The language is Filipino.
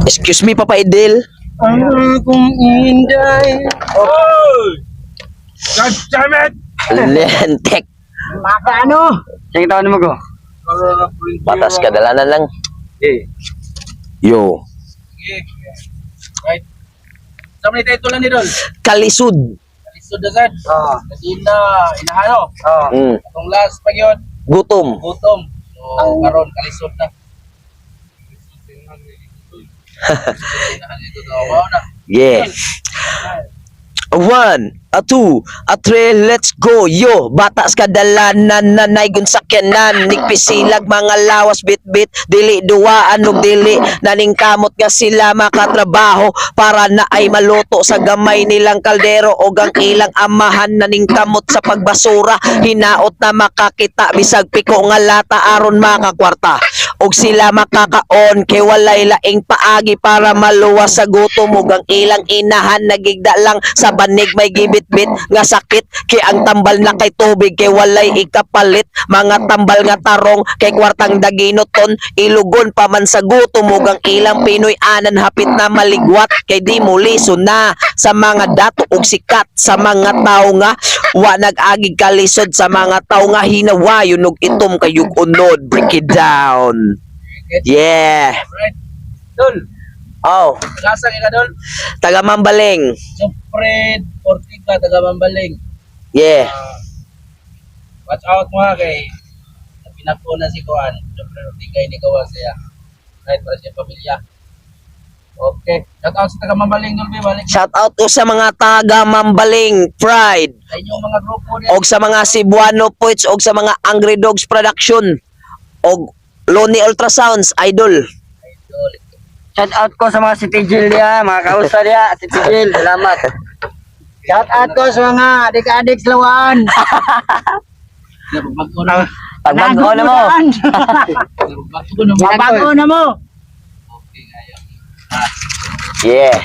Excuse me, Papa Idil. Kung inday. Oh! God damn it! Lentek. Maka ano? Sige, tawag mo ko. Batas ka, dalanan lang. Okay. Yo. Right. Sama ni title lang ni Dol. Kalisud. Kalisod na sad. Oo. Kasi na inahano. Oo. Mm. Itong last pag yun, Gutom. gutom. So, karon kalisod na. Inahan ito daw. Wow na. Yeah. 1, 2, 3, let's go. Yo, batas kadalanan na naigon sakyanan. Nigpisilag mga lawas bit-bit. Dili duwaan og dili. Naningkamot nga sila makatrabaho para na ay maluto sa gamay nilang kaldero. O ang ilang amahan naningkamot sa pagbasura. Hinaot na makakita bisag piko nga lata aron makakwarta. Og sila makakaon kay walay laing paagi para maluwas sa gutom. Og ang ilang inahan nagigda lang sa banig may gibit-bit nga sakit kay ang tambal na kay tubig kay walay ikapalit. Mga tambal nga tarong kay kwartang daginoton ilugon pa man sa gutom. Og ang ilang Pinoy anan hapit na maligwat kay di mo liso na sa mga dato og sikat sa mga tao nga wa nag-agig kalisod sa mga tao nga hinawayon og itom kayug unod. Break it down. Yeah. Alright. Dol, Oh, lasa ka Dol. taga Mambaling. Sufred, Ortiga, taga Mambaling. Yeah. Watch out mo ha kay pinako na si Kuan. Sufred Ortiga ni gawa siya. Right, para siya pamilya. Okay. Shout out sa taga Mambaling Dol, balik Shout out to sa mga taga Mambaling Pride sa inyong mga grupo din. og sa mga Cebuano Poets og sa mga Angry Dogs Production og Loni Ultrasounds Idol. Idol. Shout out ko sa mga si Pijil dia, mga kausa dia, si Pijil, salamat. Shout out ko sa mga adik-adik Lawan. Bago na. Pagbago na mo. Bago na. Bago na mo. Okay, ngayon. Yeah.